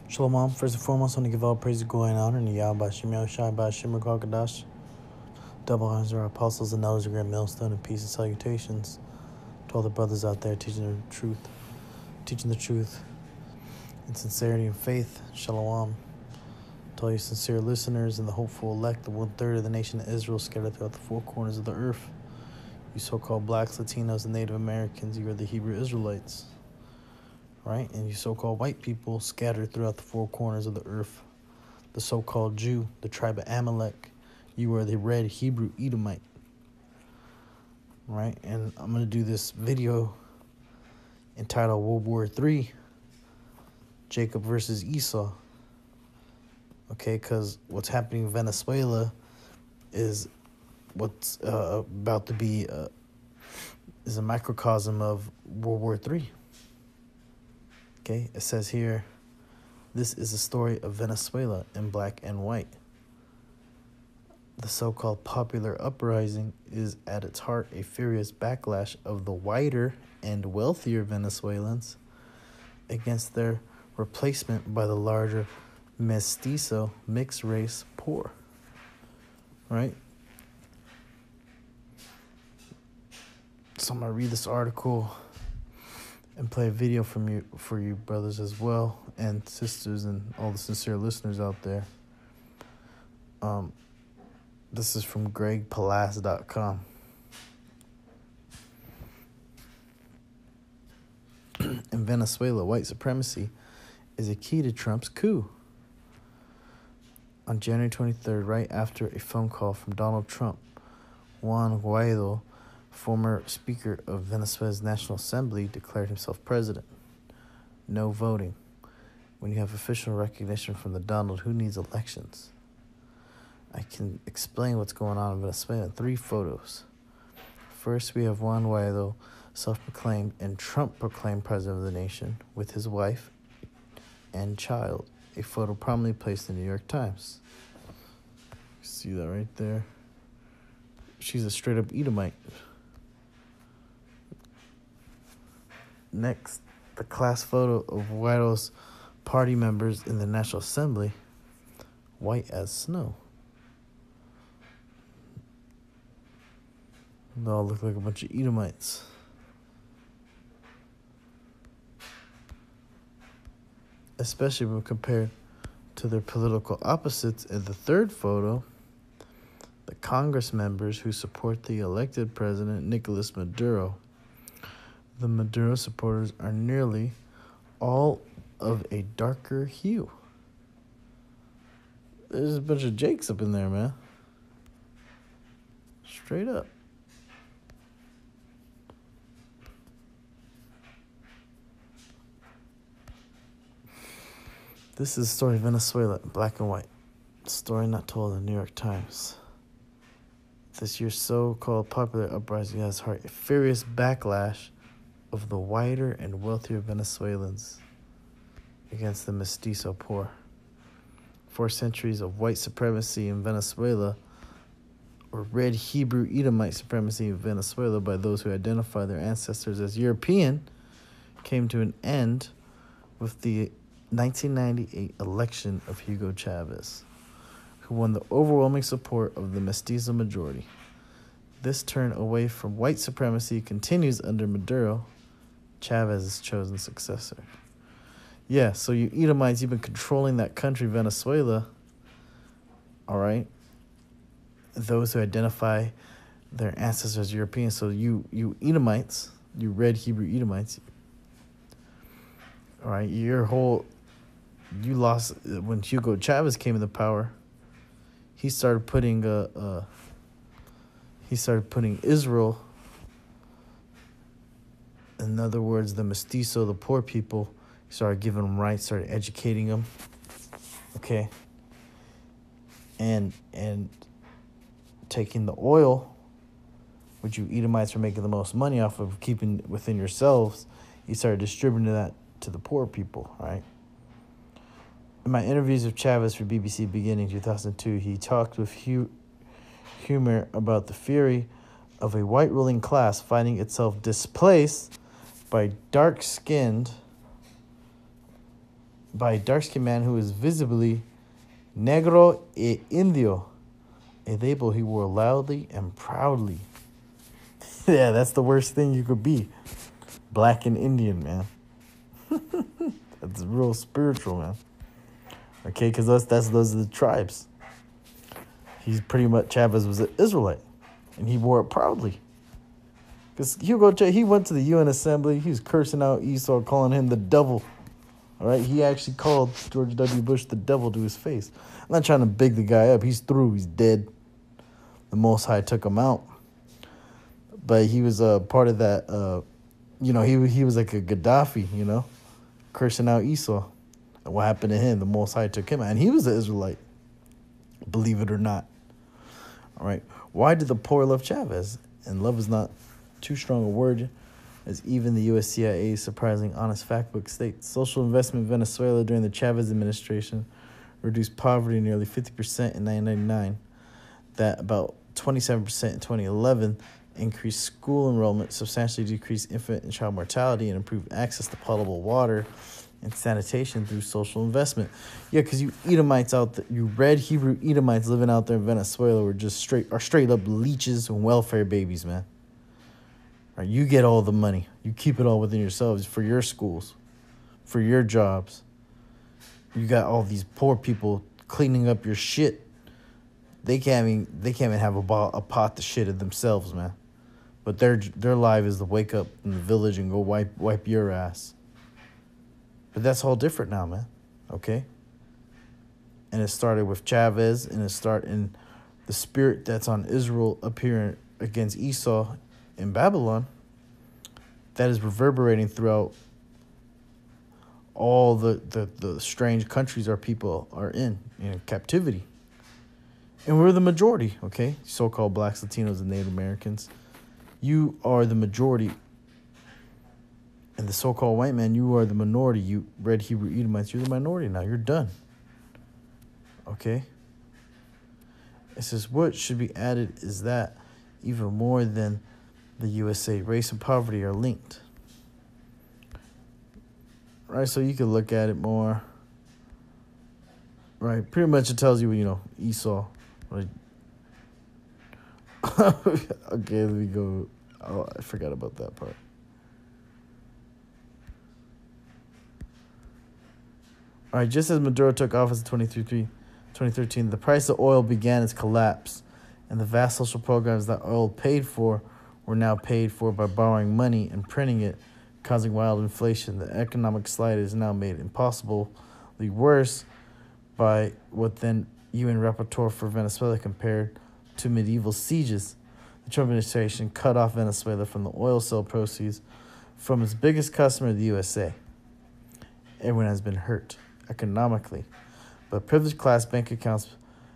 Shalom, first and foremost, I want to give all praise to glory and honor to Yahweh Shem Yahushai B'Hashem Kadash. Double honors to our apostles and elders of Great Millstone, and peace and salutations to all the brothers out there teaching the truth in sincerity and faith. Shalom to all you sincere listeners and the hopeful elect, the 1/3 of the nation of Israel scattered throughout the four corners of the earth. You so-called blacks, Latinos, and Native Americans, you are the Hebrew Israelites. Right? And you so-called white people scattered throughout the four corners of the earth. The so-called Jew, the tribe of Amalek, you are the red Hebrew Edomite. Right? And I'm going to do this video entitled WW3, Jacob versus Esau. Okay, because what's happening in Venezuela is what's about to be is a microcosm of WW3. Okay, it says here, this is a story of Venezuela in black and white. The so-called popular uprising is at its heart a furious backlash of the whiter and wealthier Venezuelans against their replacement by the larger mestizo, mixed race poor. Right? So I'm going to read this article and play a video for you brothers as well, and sisters, and all the sincere listeners out there. This is from gregpalas.com. In Venezuela, white supremacy is a key to Trump's coup. On January 23rd, right after a phone call from Donald Trump, Juan Guaido, former Speaker of Venezuela's National Assembly, declared himself president. No voting. When you have official recognition from the Donald, who needs elections? I can explain what's going on in Venezuela in 3 photos. First, we have Juan Guaido, self-proclaimed and Trump-proclaimed president of the nation, with his wife and child. A photo prominently placed in the New York Times. See that right there? She's a straight-up Edomite. Next, the class photo of Guaido's party members in the National Assembly, white as snow. They all look like a bunch of Edomites. Especially when compared to their political opposites in the third photo, the Congress members who support the elected president, Nicolas Maduro. The Maduro supporters are nearly all of a darker hue. There's a bunch of Jakes up in there, man. Straight up. This is the story of Venezuela, black and white. Story not told in the New York Times. This year's so-called popular uprising has heart a furious backlash of the whiter and wealthier Venezuelans against the mestizo poor. 4 centuries of white supremacy in Venezuela, or red Hebrew Edomite supremacy in Venezuela by those who identify their ancestors as European, came to an end with the 1998 election of Hugo Chavez, who won the overwhelming support of the mestizo majority. This turn away from white supremacy continues under Maduro, Chavez's chosen successor. Yeah, so you Edomites, you've been controlling that country, Venezuela, all right? Those who identify their ancestors as European. So you Edomites, you red Hebrew Edomites, all right, you lost when Hugo Chavez came into power. He started putting Israel, in other words, the mestizo, the poor people, started giving them rights, started educating them, okay, and taking the oil, which you Edomites were making the most money off of keeping within yourselves, he started distributing that to the poor people, right? In my interviews with Chavez for BBC beginning 2002, he talked with humor about the fury of a white ruling class finding itself displaced by dark-skinned by a dark-skinned man who is visibly negro e indio, a label he wore loudly and proudly. Yeah, that's the worst thing you could be. Black and Indian, man. That's real spiritual, man. Okay, because those are the tribes. He's pretty much, Chavez was an Israelite, and he wore it proudly. Because he went to the UN Assembly, he was cursing out Esau, calling him the devil. All right, he actually called George W. Bush the devil to his face. I'm not trying to big the guy up. He's through. He's dead. The Most High took him out. But he was a part of that, he was like a Gaddafi, cursing out Esau. And what happened to him? The Most High took him out. And he was an Israelite, believe it or not. All right. Why did the poor love Chavez? And love is not too strong a word, as even the U.S. CIA's surprising honest fact book states. Social investment in Venezuela during the Chavez administration reduced poverty nearly 50% in 1999. That about 27% in 2011 increased school enrollment, substantially decreased infant and child mortality, and improved access to potable water and sanitation through social investment. Yeah, because you Edomites out there, you red Hebrew Edomites living out there in Venezuela were just straight up leeches and welfare babies, man. Right, you get all the money. You keep it all within yourselves for your schools, for your jobs. You got all these poor people cleaning up your shit. They can't even have a pot to shit it themselves, man. But their life is to wake up in the village and go wipe your ass. But that's all different now, man. Okay? And it started with Chavez, and in the spirit that's on Israel appearing against Esau in Babylon. That is reverberating throughout all the strange countries our people are in captivity. And we're the majority, okay? So-called blacks, Latinos, and Native Americans. You are the majority. And the so-called white man, you are the minority. You red Hebrew Edomites, you're the minority now. You're done. Okay? It says, what should be added is that even more than the USA, race and poverty are linked. Right, so you can look at it more. Right, pretty much it tells you, Esau. Right. Okay, let me go. Oh, I forgot about that part. All right, just as Maduro took office in 2013, the price of oil began its collapse, and the vast social programs that oil paid for were now paid for by borrowing money and printing it, causing wild inflation. The economic slide is now made impossibly worse by what then UN rapporteur for Venezuela compared to medieval sieges. The Trump administration cut off Venezuela from the oil sale proceeds from its biggest customer, the USA. Everyone has been hurt economically, but privileged class bank accounts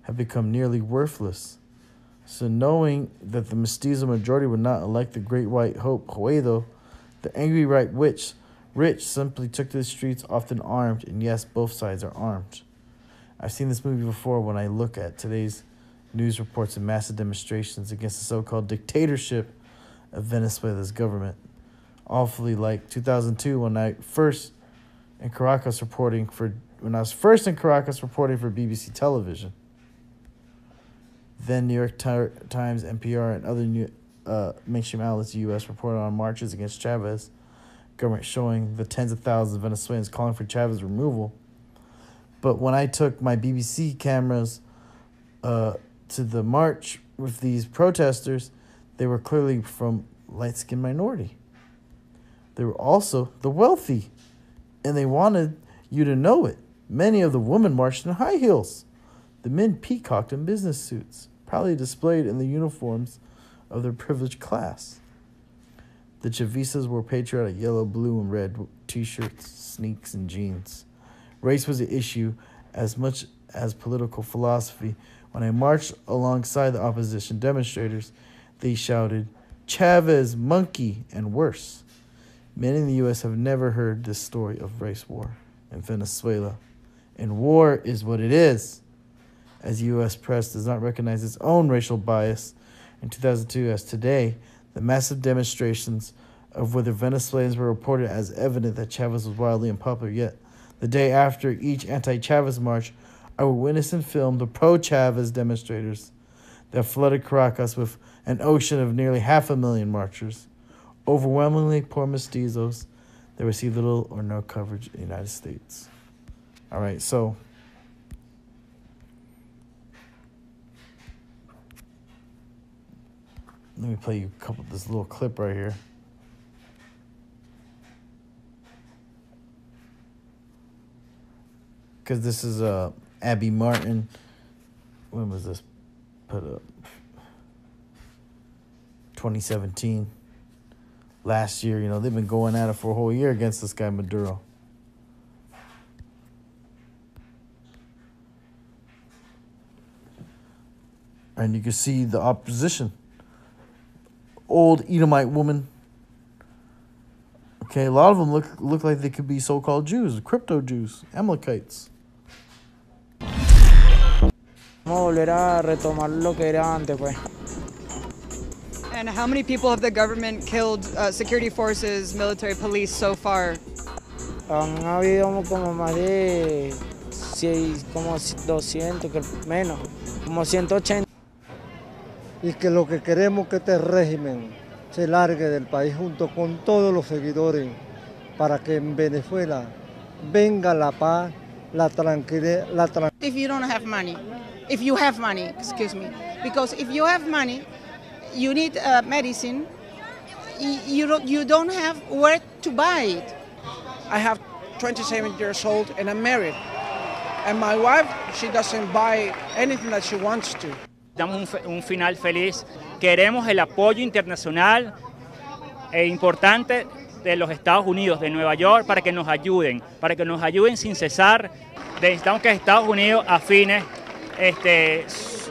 have become nearly worthless. So knowing that the mestizo majority would not elect the great white hope, Juedo, the angry rich simply took to the streets, often armed, and yes, both sides are armed. I've seen this movie before when I look at today's news reports of massive demonstrations against the so-called dictatorship of Venezuela's government. Awfully like 2002 when I was first in Caracas reporting for BBC television. Then New York Times, NPR, and other mainstream outlets in the U.S. reported on marches against Chavez, government showing the tens of thousands of Venezuelans calling for Chavez's removal. But when I took my BBC cameras to the march with these protesters, they were clearly from light-skinned minority. They were also the wealthy, and they wanted you to know it. Many of the women marched in high heels. The men peacocked in business suits, proudly displayed in the uniforms of their privileged class. The Chavistas wore patriotic yellow, blue, and red T-shirts, sneaks, and jeans. Race was an issue as much as political philosophy. When I marched alongside the opposition demonstrators, they shouted, "Chavez, monkey," and worse. Many in the U.S. have never heard this story of race war in Venezuela. And war is what it is. As the U.S. press does not recognize its own racial bias in 2002 as today, the massive demonstrations of whether Venezuelans were reported as evident that Chavez was wildly unpopular, yet The day after each anti-Chavez march, I would witness and film the pro-Chavez demonstrators that flooded Caracas with an ocean of nearly 500,000 marchers, overwhelmingly poor mestizos that received little or no coverage in the United States. All right, so let me play you this little clip right here. Because this is Abby Martin. When was this put up? 2017. Last year, they've been going at it for a whole year against this guy Maduro. And you can see the opposition. Old Edomite woman. Okay, a lot of them look like they could be so-called Jews, crypto Jews, Amalekites. And how many people have the government killed, security forces, military, police so far? Han habido como más de 200, menos, como 180. Y que lo que queremos que este régimen se largue del país junto con todos los seguidores para que en Venezuela venga la paz, la tranquilidad. If you don't have money, if you have money, excuse me, because if you have money, you need medicine. You don't have where to buy it. I have 27 years old and I'm married, and my wife, she doesn't buy anything that she wants to. Damos un final feliz. Queremos el apoyo internacional e importante de los Estados Unidos, de Nueva York, para que nos ayuden sin cesar. Necesitamos que Estados Unidos afine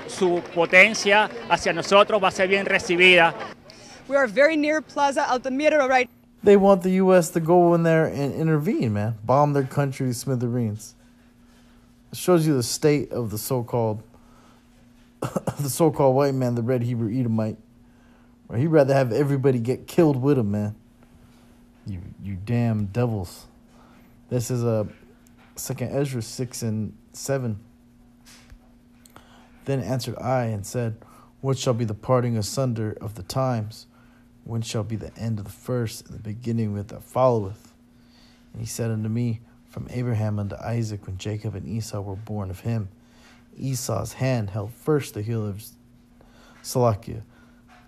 su potencia hacia nosotros, va a ser bien recibida. We are very near Plaza Altamira right now. They want the U.S. to go in there and intervene, man. Bomb their country to smithereens. It shows you the state of the so-called white man, the red Hebrew Edomite. Or he'd rather have everybody get killed with him, man. You damn devils. This is 2 Ezra 6 and 7. Then answered I and said, what shall be the parting asunder of the times? When shall be the end of the first and the beginning with that followeth? And he said unto me, from Abraham unto Isaac, when Jacob and Esau were born of him. Esau's hand held first the heel of Salakia.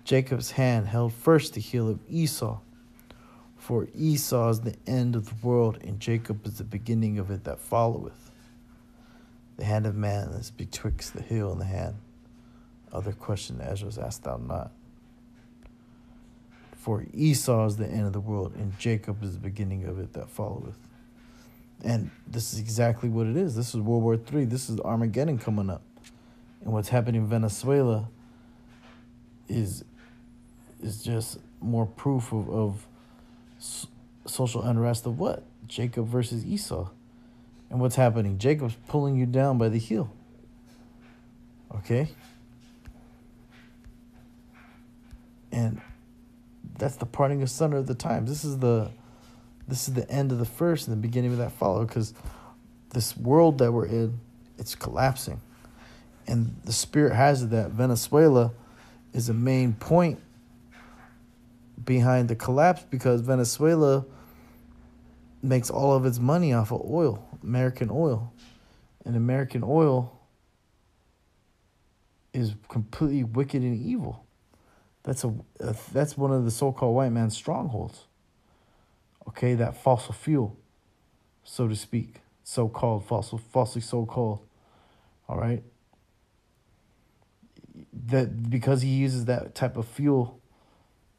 Jacob's hand held first the heel of Esau. For Esau is the end of the world, and Jacob is the beginning of it that followeth. The hand of man is betwixt the heel and the hand. Other question Ezra asked thou not. For Esau is the end of the world, and Jacob is the beginning of it that followeth. And this is exactly what it is. This is World War III. This is Armageddon coming up. And what's happening in Venezuela is just more proof of social unrest of what? Jacob versus Esau. And what's happening? Jacob's pulling you down by the heel. Okay? And that's the parting asunder of the times. This is the end of the first and the beginning of that follow, because this world that we're in, it's collapsing. And the spirit has it that Venezuela is a main point behind the collapse, because Venezuela makes all of its money off of oil, American oil. And American oil is completely wicked and evil. That's one of the so-called white man's strongholds. Okay, that fossil fuel, so to speak, falsely so-called. All right. That because he uses that type of fuel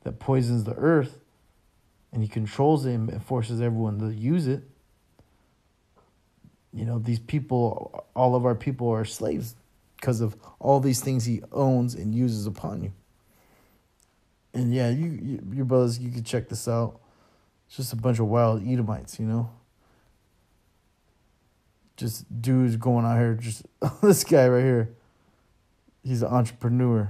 that poisons the earth, and he controls it and forces everyone to use it. These people, all of our people are slaves because of all these things he owns and uses upon you. And yeah, your brothers, you can check this out. It's just a bunch of wild Edomites, Just dudes going out here. Just this guy right here. He's an entrepreneur.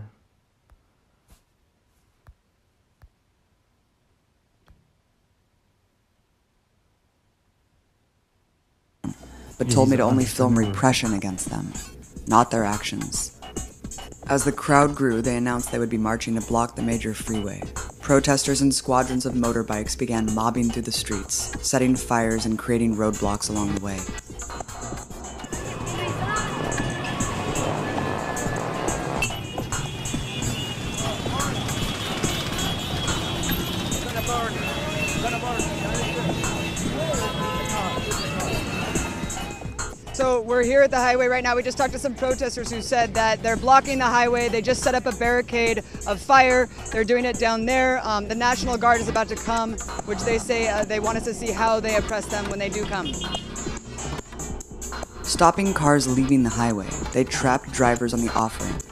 but Yeah, told me he's to an only film entrepreneur. repression against them, not their actions. As the crowd grew, they announced they would be marching to block the major freeway. Protesters and squadrons of motorbikes began mobbing through the streets, setting fires and creating roadblocks along the way. So we're here at the highway right now. We just talked to some protesters who said that they're blocking the highway. They just set up a barricade of fire. They're doing it down there. The National Guard is about to come, which they say they want us to see how they oppress them when they do come. Stopping cars leaving the highway, they trapped drivers on the off-ramp.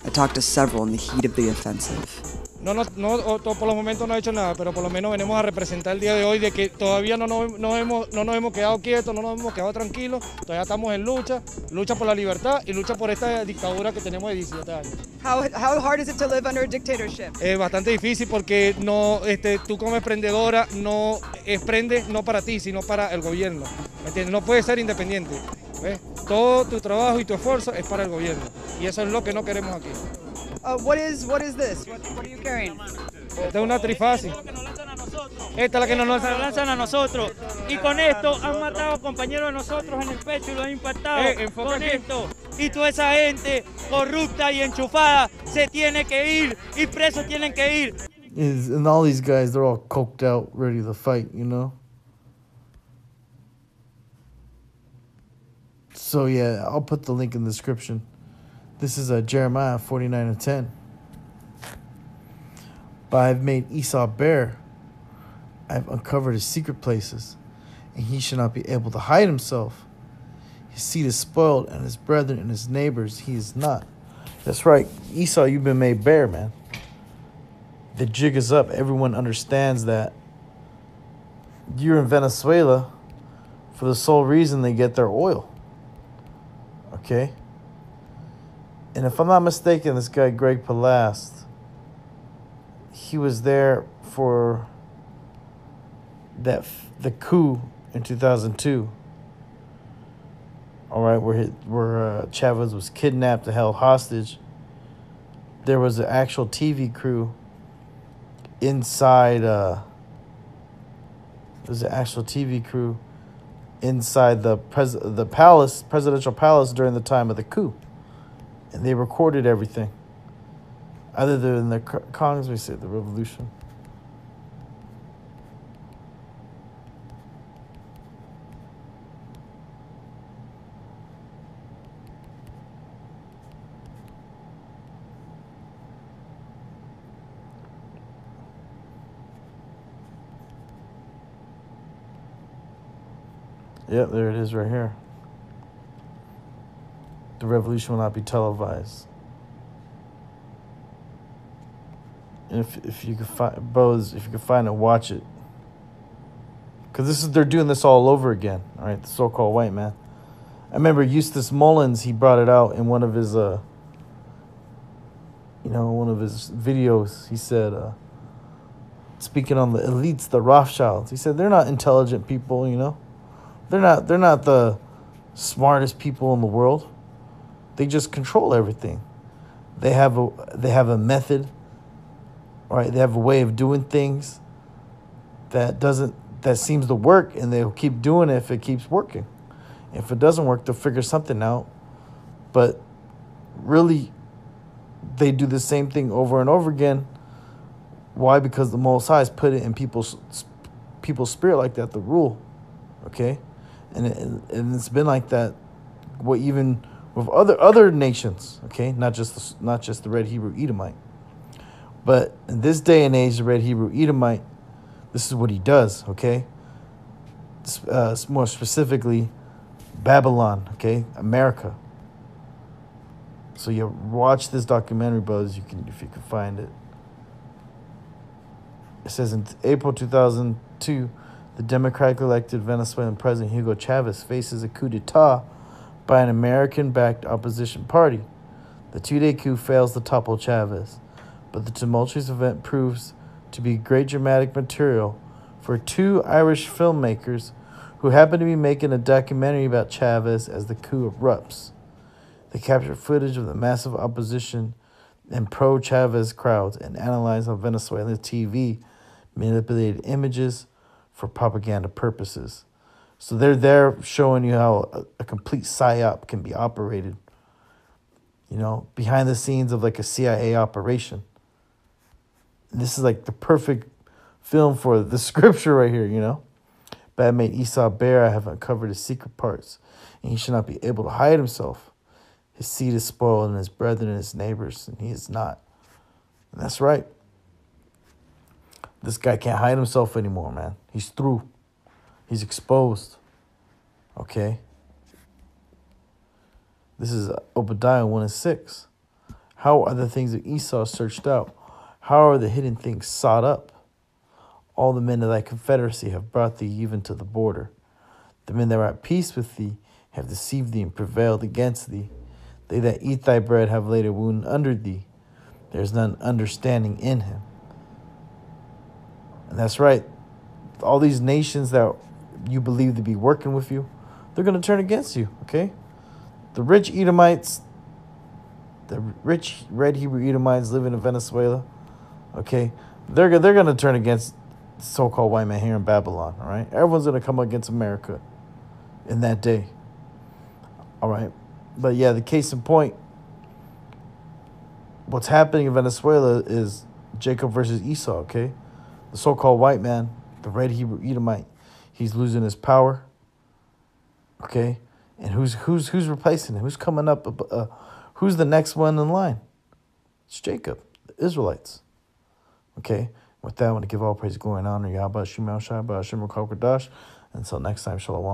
I talked to several in the heat of the offensive. Por los momentos no ha hecho nada, pero por lo menos venimos a representar el día de hoy de que todavía no nos hemos quedado quietos, no nos hemos quedado tranquilos, todavía estamos en lucha por la libertad y lucha por esta dictadura que tenemos de 17 años. How hard is it to live under a dictatorship? Es bastante difícil porque no, tú como emprendedora no emprendes no para ti, sino para el gobierno. ¿Me entiendes? No puedes ser independiente. ¿Ves? Todo tu trabajo y tu esfuerzo es para el gobierno y eso es lo que no queremos aquí. What is this? What are you carrying? Esta es una trifácil. Esta es la que nos lanzan a nosotros. Y con esto han matado a compañeros de nosotros en el pecho y los han impactado. Con esto. Y toda esa gente corrupta y enchufada se tiene que ir. Y presos tienen que ir. And all these guys, they're all coked out, ready to fight, you know? So yeah, I'll put the link in the description. This is Jeremiah 49:10. But I've made Esau bare. I've uncovered his secret places, and he shall not be able to hide himself. His seed is spoiled, and his brethren and his neighbors he is not. That's right, Esau, you've been made bare, man. The jig is up. Everyone understands that. You're in Venezuela for the sole reason they get their oil. Okay? And if I'm not mistaken, this guy, Greg Palast, he was there for the coup in 2002. All right, where Chavez was kidnapped and held hostage. There was an actual TV crew inside. There's an actual TV crew inside the presidential palace during the time of the coup. And they recorded everything. Other than the Congress, we say the revolution. Yep, there it is right here. The revolution will not be televised. And if you could find, bros, if you could find it, watch it. Because they're doing this all over again. All right, the so-called white man. I remember Eustace Mullins. He brought it out in one of his, one of his videos. He said, speaking on the elites, the Rothschilds. He said they're not intelligent people. You know, they're not the smartest people in the world. They just control everything. They have a method, right? They have a way of doing things that seems to work, and they'll keep doing it if it keeps working. If it doesn't work, they'll figure something out. But really, they do the same thing over and over again. Why? Because the Most High has put it in people's spirit like that, the rule. Okay, and it's been like that. Even with other nations, okay, not just the Red Hebrew Edomite, but in this day and age, the Red Hebrew Edomite, this is what he does, okay. More specifically, Babylon, okay, America. So you watch this documentary, brothers. If you can find it. It says in April 2002, the democratically elected Venezuelan president Hugo Chavez faces a coup d'état by an American-backed opposition party. The two-day coup fails to topple Chavez, but the tumultuous event proves to be great dramatic material for two Irish filmmakers who happen to be making a documentary about Chavez as the coup erupts. They captured footage of the massive opposition and pro-Chavez crowds and analyzed how Venezuelan TV manipulated images for propaganda purposes. So they're there showing you how a complete psyop can be operated, you know, behind the scenes of like a CIA operation. And this is like the perfect film for the scripture right here, you know. Badmate Esau Bear have uncovered his secret parts, and he should not be able to hide himself. His seed is spoiled, and his brethren and his neighbors, and he is not. And that's right. This guy can't hide himself anymore, man. He's through. He's exposed. Okay? This is Obadiah 1:6. How are the things of Esau searched out? How are the hidden things sought up? All the men of thy confederacy have brought thee even to the border. The men that were at peace with thee have deceived thee and prevailed against thee. They that eat thy bread have laid a wound under thee. There is none understanding in him. And that's right. All these nations that you believe to be working with you, they're going to turn against you, okay? The rich Edomites, the rich red Hebrew Edomites living in Venezuela, okay? They're going to turn against so-called white man here in Babylon, all right? Everyone's going to come against America in that day, all right? But yeah, the case in point, what's happening in Venezuela is Jacob versus Esau, okay? The so-called white man, the red Hebrew Edomite, he's losing his power, okay? And who's replacing him? Who's coming up? Who's the next one in line? It's Jacob, the Israelites, okay? With that, I want to give all praise, glory, and honor. Yahweh Shemel Shai, Shemel Kokodash. Until next time, Shalom.